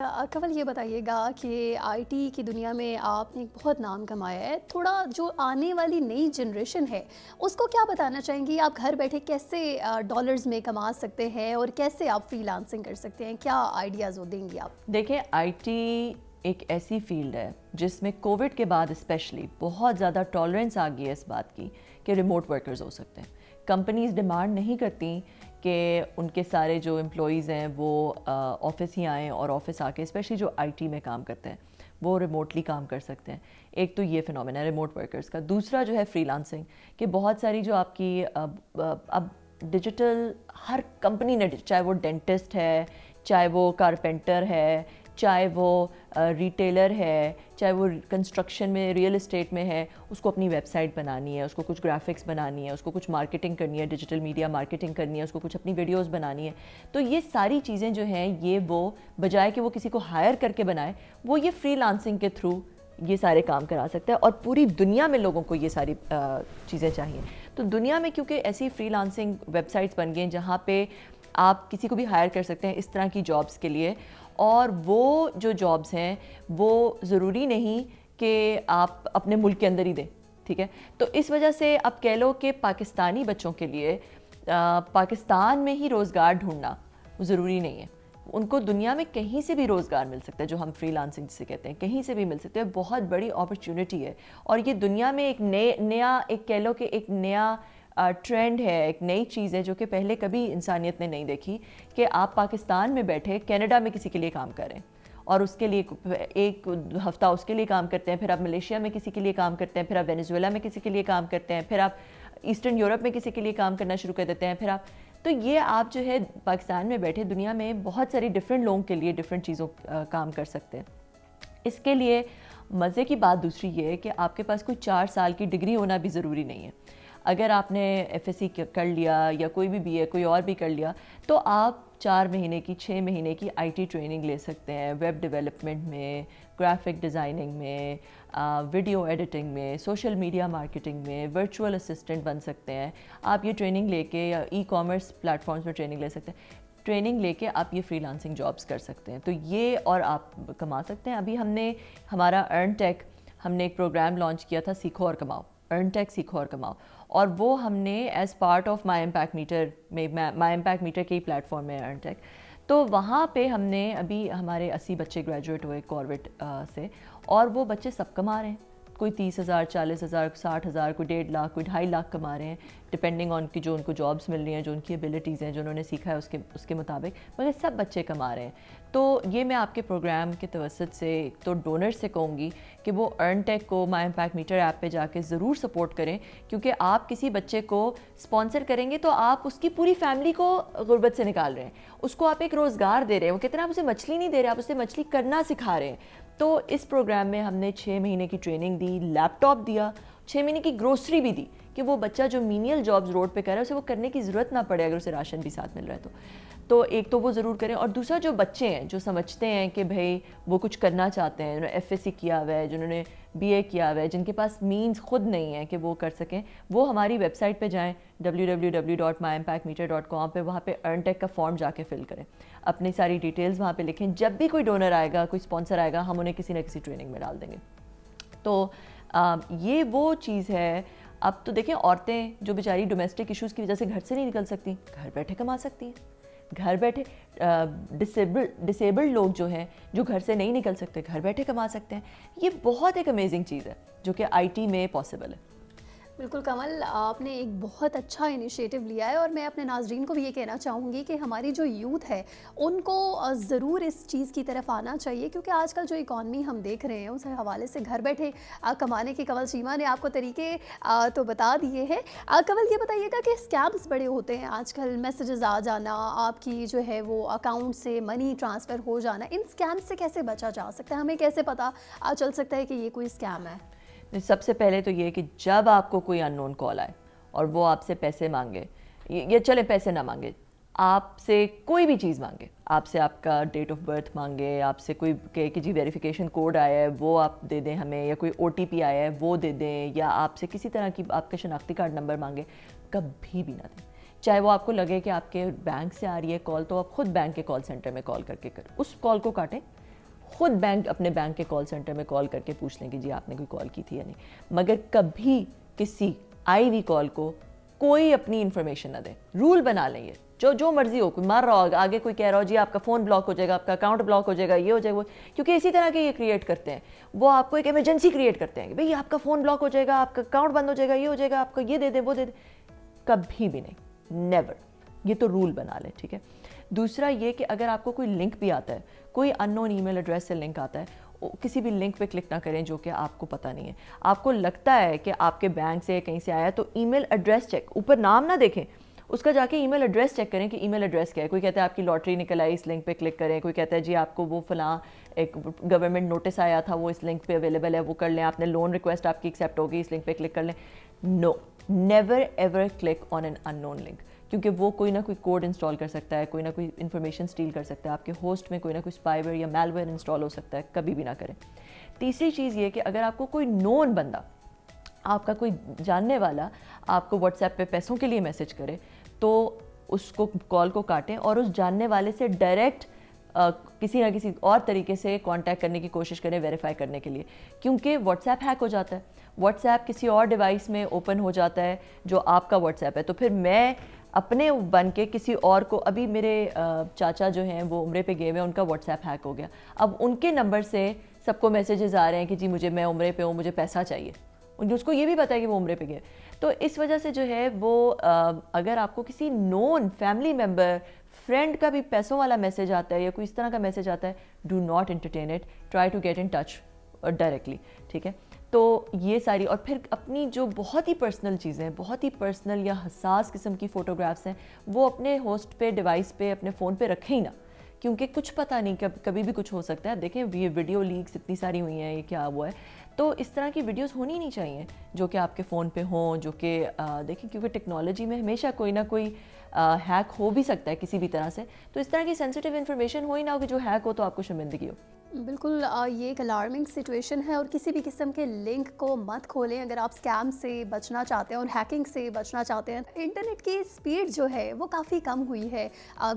کنول یہ بتائیے گا کہ آئی ٹی کی دنیا میں آپ نے بہت نام کمایا ہے، تھوڑا جو آنے والی نئی جنریشن ہے اس کو کیا بتانا چاہیں گی؟ آپ گھر بیٹھے کیسے ڈالرز میں کما سکتے ہیں اور کیسے آپ فری لانسنگ کر سکتے ہیں؟ کیا آئیڈیاز دیں گی آپ؟ دیکھیں، آئی ٹی ایک ایسی فیلڈ ہے جس میں کووڈ کے بعد اسپیشلی بہت زیادہ ٹالرنس آ گئی ہے اس بات کی کہ ریموٹ ورکرز ہو سکتے ہیں. کمپنیز ڈیمانڈ نہیں کرتی کہ ان کے سارے جو امپلائیز ہیں وہ آفس ہی آئیں اور آفس آ کے اسپیشلی جو آئی ٹی میں کام کرتے ہیں وہ ریموٹلی کام کر سکتے ہیں. ایک تو یہ فنومینا ہے ریموٹ ورکرز کا. دوسرا جو ہے فری لانسنگ، کہ بہت ساری جو آپ کی اب ڈیجیٹل ہر کمپنی نے، چاہے وہ ڈینٹسٹ ہے، چاہے وہ کارپینٹر ہے، چاہے وہ ریٹیلر ہے، چاہے وہ کنسٹرکشن میں ریئل اسٹیٹ میں ہے، اس کو اپنی ویب سائٹ بنانی ہے، اس کو کچھ گرافکس بنانی ہے، اس کو کچھ مارکیٹنگ کرنی ہے، ڈیجیٹل میڈیا مارکیٹنگ کرنی ہے، اس کو کچھ اپنی ویڈیوز بنانی ہے. تو یہ ساری چیزیں جو ہیں یہ وہ بجائے کہ وہ کسی کو ہائر کر کے بنائے، وہ یہ فری لانسنگ کے تھرو یہ سارے کام کرا سکتا ہے. اور پوری دنیا میں لوگوں کو یہ ساری چیزیں چاہیے. تو دنیا میں کیونکہ ایسی فری لانسنگ ویب سائٹس بن گئی ہیں جہاں پہ آپ کسی کو بھی ہائر کر سکتے ہیں اس طرح کی جابس کے لیے، اور وہ جو جابس ہیں وہ ضروری نہیں کہ آپ اپنے ملک کے اندر ہی دیں. ٹھیک ہے، تو اس وجہ سے اب کہہ لو کہ پاکستانی بچوں کے لیے پاکستان میں ہی روزگار ڈھونڈنا ضروری نہیں ہے. ان کو دنیا میں کہیں سے بھی روزگار مل سکتا ہے، جو ہم فری لانسنگ سے کہتے ہیں، کہیں سے بھی مل سکتے ہیں. بہت بڑی اپرچونٹی ہے، اور یہ دنیا میں ایک نیا ایک کہہ لو کہ ایک نیا ٹرینڈ ہے، ایک نئی چیز ہے جو کہ پہلے کبھی انسانیت نے نہیں دیکھی، کہ آپ پاکستان میں بیٹھے کینیڈا میں کسی کے لیے کام کریں اور اس کے لیے ایک ہفتہ اس کے لیے کام کرتے ہیں، پھر آپ ملیشیا میں کسی کے لیے کام کرتے ہیں، پھر آپ وینیزویلا میں کسی کے لیے کام کرتے ہیں، پھر آپ ایسٹرن یورپ میں کسی کے لیے کام کرنا شروع کر دیتے ہیں، پھر آپ تو یہ آپ جو ہے پاکستان میں بیٹھے دنیا میں بہت ساری ڈفرینٹ لوگوں کے لیے ڈفرینٹ چیزوں کام کر سکتے ہیں. اس کے لیے مزے کی بات دوسری یہ ہے کہ آپ کے پاس کوئی 4 سال کی ڈگری ہونا بھی ضروری نہیں ہے. اگر آپ نے ایف ایس سی کر لیا یا کوئی بھی بی اے کوئی اور بھی کر لیا، تو آپ 4 مہینے کی 6 مہینے کی آئی ٹی ٹریننگ لے سکتے ہیں، ویب ڈیولپمنٹ میں، گرافک ڈیزائننگ میں، ویڈیو ایڈیٹنگ میں، سوشل میڈیا مارکیٹنگ میں، ورچوئل اسسٹنٹ بن سکتے ہیں. آپ یہ ٹریننگ لے کے یا ای کامرس پلیٹ فارمز میں ٹریننگ لے سکتے ہیں. ٹریننگ لے کے آپ یہ فری لانسنگ جابس کر سکتے ہیں. تو یہ اور آپ کما سکتے ہیں. ابھی ہم نے ہمارا ارن ٹیک، ہم نے ایک پروگرام لانچ کیا تھا، سیکھو اور کماؤ، ارن ٹیک سیکھو اور کماؤ، اور وہ ہم نے as part of my impact matter میں، مائی امپیکٹ میٹر کے ہی پلیٹ فارم میں ارن ٹیک. تو وہاں پہ ہم نے ابھی ہمارے 80 بچے گریجویٹ ہوئے کاربٹ سے، اور وہ بچے سب کما رہے ہیں. کوئی 30,000 40,000 60,000، کوئی 1.5 لاکھ، کوئی 2.5 لاکھ کما رہے ہیں، ڈپینڈنگ آن کی جو ان کو جابس مل رہی ہیں، جو ان کی ایبلٹیز ہیں، جو انہوں نے سیکھا ہے اس کے مطابق، مگر سب بچے کما رہے ہیں. تو یہ میں آپ کے پروگرام کے توسط سے تو ڈونر سے کہوں گی کہ وہ ارن ٹیک کو مائی امپیکٹ میٹر ایپ پہ جا کے ضرور سپورٹ کریں، کیونکہ آپ کسی بچے کو اسپانسر کریں گے تو آپ اس کی پوری فیملی کو غربت سے نکال رہے ہیں. اس کو آپ ایک روزگار دے رہے ہیں. وہ کہتے ہیں آپ اسے مچھلی نہیں دے رہے، آپ اسے مچھلی کرنا سکھا رہے ہیں. تو اس پروگرام میں ہم نے 6 مہینے کی ٹریننگ دی، لیپ ٹاپ دیا، 6 مہینے کی گروسری بھی دی، کہ وہ بچہ جو مینیل جابز روڈ پہ کر رہا ہے اسے وہ کرنے کی ضرورت نہ پڑے اگر اسے راشن بھی ساتھ مل رہا ہے. تو ایک تو وہ ضرور کریں. اور دوسرا جو بچے ہیں جو سمجھتے ہیں کہ بھائی وہ کچھ کرنا چاہتے ہیں، جنہوں نے ایف ایس سی کیا ہوا ہے، جنہوں نے بی اے کیا ہوا ہے، جن کے پاس مینز خود نہیں ہیں کہ وہ کر سکیں، وہ ہماری ویب سائٹ پہ جائیں www.myimpactmeter.com پہ. وہاں پہ ارن ٹیک کا فارم جا کے فل کریں، اپنی ساری ڈیٹیلز وہاں پہ لکھیں. جب بھی کوئی ڈونر آئے گا، کوئی اسپانسر آئے گا، ہم انہیں کسی نہ کسی ٹریننگ میں ڈال دیں گے. تو یہ وہ چیز ہے. اب تو دیکھیں، عورتیں جو بیچاری ڈومیسٹک ایشوز کی وجہ سے گھر سے نہیں نکل سکتی، گھر بیٹھے کما سکتی ہیں. گھر بیٹھے ڈسیبلڈ لوگ جو ہیں، جو گھر سے نہیں نکل سکتے، گھر بیٹھے کما سکتے ہیں. یہ بہت ایک امیزنگ چیز ہے جو کہ آئی ٹی میں پاسبل ہے. بالکل کنول، آپ نے ایک بہت اچھا انیشیٹو لیا ہے، اور میں اپنے ناظرین کو بھی یہ کہنا چاہوں گی کہ ہماری جو یوتھ ہے ان کو ضرور اس چیز کی طرف آنا چاہیے، کیونکہ آج کل جو اکانومی ہم دیکھ رہے ہیں اس حوالے سے گھر بیٹھے کمانے کے کنول چیمہ نے آپ کو طریقے تو بتا دیے ہیں. کنول یہ بتائیے گا کہ اسکیمز بڑے ہوتے ہیں آج کل، میسیجز آ جانا، آپ کی جو ہے وہ اکاؤنٹ سے منی ٹرانسفر ہو جانا، ان اسکیمز سے کیسے بچا جا سکتا ہے؟ ہمیں کیسے پتہ چل سکتا ہے کہ یہ کوئی اسکیم ہے؟ سب سے پہلے تو یہ کہ جب آپ کو کوئی ان نون کال آئے اور وہ آپ سے پیسے مانگے، یا چلے پیسے نہ مانگے، آپ سے کوئی بھی چیز مانگے، آپ سے آپ کا ڈیٹ آف برتھ مانگے، آپ سے کوئی کہے کہ جی ویریفیکیشن کوڈ آیا ہے وہ آپ دے دیں ہمیں، یا کوئی او ٹی پی آیا ہے وہ دے دیں، یا آپ سے کسی طرح کی آپ کا شناختی کارڈ نمبر مانگے، کبھی بھی نہ دیں. چاہے وہ آپ کو لگے کہ آپ کے بینک سے آ رہی ہے کال، تو آپ خود بینک کے کال سینٹر میں کال کر کے اس کال کو کاٹیں. خود بینک اپنے بینک کے کال سینٹر میں کال کر کے پوچھ لیں کہ جی آپ نے کوئی کال کی تھی یا نہیں، مگر کبھی کسی آئی ہوئی کال کو کوئی اپنی انفارمیشن نہ دیں. رول بنا لیں، یہ جو مرضی ہو، کوئی مار رہا ہو، آگے کوئی کہہ رہا ہو جی آپ کا فون بلاک ہو جائے گا، آپ کا اکاؤنٹ بلاک ہو جائے گا، یہ ہو جائے گا، وہ کیونکہ اسی طرح کے یہ کریٹ کرتے ہیں. وہ آپ کو ایک ایمرجنسی کریٹ کرتے ہیں کہ بھئی آپ کا فون بلاک ہو جائے گا، آپ کا اکاؤنٹ بند ہو جائے گا، یہ ہو جائے گا، آپ کو یہ دے دیں وہ دے دیں. کبھی بھی نہیں، نیور. یہ تو رول بنا لیں، ٹھیک ہے. دوسرا یہ کہ اگر آپ کو کوئی لنک بھی آتا ہے، کوئی ان نون ای میل ایڈریس سے لنک آتا ہے، کسی بھی لنک پہ کلک نہ کریں جو کہ آپ کو پتہ نہیں ہے. آپ کو لگتا ہے کہ آپ کے بینک سے کہیں سے آیا تو ای میل ایڈریس چیک، اوپر نام نہ دیکھیں، اس کا جا کے ای میل ایڈریس چیک کریں کہ ای میل ایڈریس کیا ہے. کوئی کہتا ہے آپ کی لاٹری نکل آئی، اس لنک پہ کلک کریں. کوئی کہتا ہے جی آپ کو وہ فلاں ایک گورنمنٹ نوٹس آیا تھا، وہ اس لنک پہ اویلیبل ہے، وہ کر لیں. آپ نے لون ریکویسٹ آپ کی ایکسیپٹ ہوگی، اس لنک پہ کلک کر لیں. No, never ever click on an unknown link, کیونکہ وہ کوئی نہ کوئی کوڈ انسٹال کر سکتا ہے، کوئی نہ کوئی انفارمیشن اسٹیل کر سکتا ہے، آپ کے ہوسٹ میں کوئی نہ کوئی اسپائی ویئر یا میل ویئر انسٹال ہو سکتا ہے. کبھی بھی نہ کریں. تیسری چیز یہ کہ اگر آپ کو کوئی نون بندہ، آپ کا کوئی جاننے والا آپ کو واٹس ایپ پہ پیسوں کے لیے میسج کرے تو اس کو کال کو کاٹیں اور اس جاننے والے سے ڈائریکٹ کسی نہ کسی اور طریقے سے کانٹیکٹ کرنے کی کوشش کریں ویریفائی کرنے کے لیے، کیونکہ واٹس ایپ ہیک ہو جاتا ہے. واٹس ایپ کسی اور ڈیوائس میں اوپن ہو جاتا ہے جو آپ کا واٹس ایپ ہے. تو پھر میں اپنے بن کے کسی اور کو، ابھی میرے چاچا جو ہیں وہ عمرے پہ گئے ہوئے ہیں، ان کا واٹس ایپ ہیک ہو گیا. اب ان کے نمبر سے سب کو میسیجز آ رہے ہیں کہ جی میں عمرے پہ ہوں، مجھے پیسہ چاہیے. اس کو یہ بھی پتا ہے کہ وہ عمرے پہ گئے. تو اس وجہ سے جو ہے وہ اگر آپ کو کسی نون فیملی ممبر، فرینڈ کا بھی پیسوں والا میسج آتا ہے یا کوئی اس طرح کا میسج آتا ہے، do not entertain it, try to get in touch directly, ٹھیک ہے. تو یہ ساری، اور پھر اپنی جو بہت ہی پرسنل چیزیں، بہت ہی پرسنل یا حساس قسم کی فوٹوگرافس ہیں، وہ اپنے ہوسٹ پہ، ڈیوائس پہ، اپنے فون پہ رکھیں ہی نہ، کیونکہ کچھ پتہ نہیں کبھی بھی کچھ ہو سکتا ہے. دیکھیں یہ ویڈیو لیکس اتنی ساری ہوئی ہیں، یہ کیا ہوا ہے. تو اس طرح کی ویڈیوز ہونی نہیں چاہیے جو کہ آپ کے فون پہ ہوں، جو کہ دیکھیں کیونکہ ٹیکنالوجی میں ہمیشہ کوئی نہ کوئی ہیک ہو بھی سکتا ہے کسی بھی طرح سے. تو اس طرح کی سینسٹیو انفارمیشن ہو ہی نہ ہو کہ جو ہیک ہو تو آپ کو شرمندگی ہو. بالکل یہ ایک الارمنگ سچویشن ہے، اور کسی بھی قسم کے لنک کو مت کھولیں اگر آپ اسکیم سے بچنا چاہتے ہیں اور ہیکنگ سے بچنا چاہتے ہیں. انٹرنیٹ کی سپیڈ جو ہے وہ کافی کم ہوئی ہے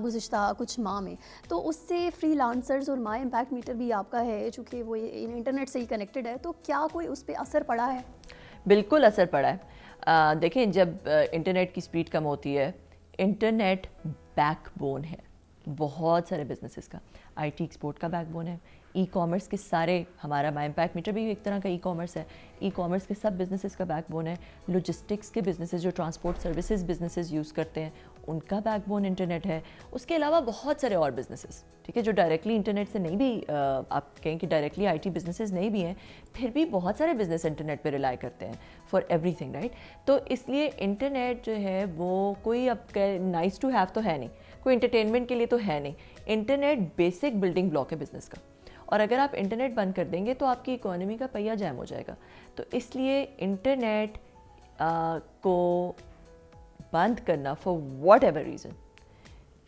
گزشتہ کچھ ماہ میں، تو اس سے فری لانسرز اور مائی امپیکٹ میٹر بھی آپ کا ہے چونکہ وہ انٹرنیٹ سے ہی کنیکٹڈ ہے، تو کیا کوئی اس پہ اثر پڑا ہے؟ بالکل اثر پڑا ہے. دیکھیں جب انٹرنیٹ کی سپیڈ کم ہوتی ہے، انٹرنیٹ بیک بون ہے بہت سارے بزنسز کا. آئی ٹی ایکسپورٹ کا بیک بون ہے. ای کامرس کے سارے، ہمارا مائی امپیکٹ میٹر بھی ایک طرح کا ای کامرس ہے. ای کامرس کے سب بزنسز کا بیک بون ہے. لاجسٹکس کے بزنسز جو ٹرانسپورٹ سروسز بزنسز یوز کرتے ہیں ان کا بیک بون انٹرنیٹ ہے. اس کے علاوہ بہت سارے اور بزنسز، ٹھیک ہے، جو ڈائریکٹلی انٹرنیٹ سے نہیں بھی، آپ کہیں کہ ڈائریکٹلی آئی ٹی بزنسز نہیں بھی ہیں، پھر بھی بہت سارے بزنس انٹرنیٹ پہ ریلائی کرتے ہیں فار ایوری تھنگ، رائٹ. تو اس لیے انٹرنیٹ جو ہے وہ کوئی اب نائس ٹو ہیو تو ہے نہیں، کوئی انٹرٹینمنٹ کے لیے تو ہے نہیں. انٹرنیٹ بیسک بلڈنگ بلاک ہے بزنس کا، اور اگر آپ انٹرنیٹ بند کر دیں گے تو آپ کی اکانومی کا پہیہ جیم ہو جائے گا. تو اس لیے انٹرنیٹ کو بند کرنا for whatever reason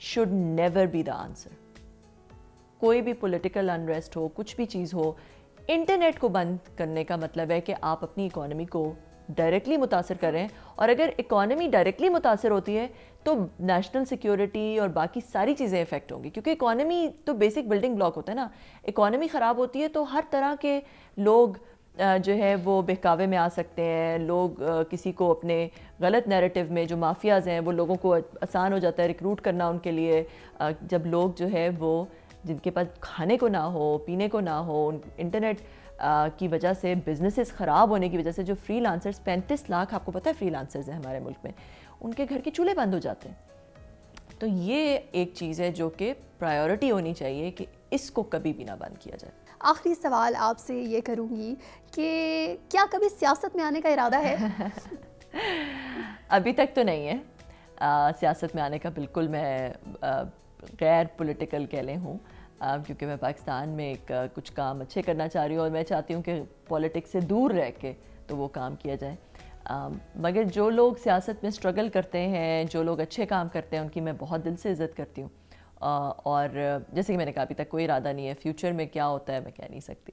should never be the answer. کوئی بھی پولیٹیکل انریسٹ ہو، کچھ بھی چیز ہو، انٹرنیٹ کو بند کرنے کا مطلب ہے کہ آپ اپنی اکانومی کو ڈائریکٹلی متاثر کر رہے ہیں. اور اگر اکانومی ڈائریکٹلی متاثر ہوتی ہے تو نیشنل سیکیورٹی اور باقی ساری چیزیں افیکٹ ہوں گی، کیونکہ اکانومی تو بیسک بلڈنگ بلاک ہوتا ہے نا. اکانومی خراب ہوتی ہے تو ہر طرح کے لوگ جو ہے وہ بہکاوے میں آ سکتے ہیں. لوگ کسی کو اپنے غلط نیریٹو میں، جو مافیاز ہیں وہ لوگوں کو آسان ہو جاتا ہے ریکروٹ کرنا ان کے لیے. جب لوگ جو ہے وہ جن کے پاس کھانے کو نہ ہو، پینے کو نہ ہو، انٹرنیٹ کی وجہ سے بزنسز خراب ہونے کی وجہ سے جو فری لانسرز 35 لاکھ آپ کو پتہ ہے فری لانسرز ہیں ہمارے ملک میں، ان کے گھر کے چولہے بند ہو جاتے ہیں. تو یہ ایک چیز ہے جو کہ پرائیورٹی ہونی چاہیے کہ اس کو کبھی بھی نہ بند کیا جائے. آخری سوال آپ سے یہ کروں گی کہ کیا کبھی سیاست میں آنے کا ارادہ ہے؟ ابھی تک تو نہیں ہے. سیاست میں آنے کا بالکل میں غیر پولیٹیکل کہہ لیں ہوں، کیونکہ میں پاکستان میں ایک کچھ کام اچھے کرنا چاہ رہی ہوں اور میں چاہتی ہوں کہ پولیٹکس سے دور رہ کے تو وہ کام کیا جائے. مگر جو لوگ سیاست میں اسٹرگل کرتے ہیں، جو لوگ اچھے کام کرتے ہیں، ان کی میں بہت دل سے عزت کرتی ہوں. اور جیسے کہ میں نے کہا ابھی تک کوئی ارادہ نہیں ہے. فیوچر میں کیا ہوتا ہے میں کہہ نہیں سکتی.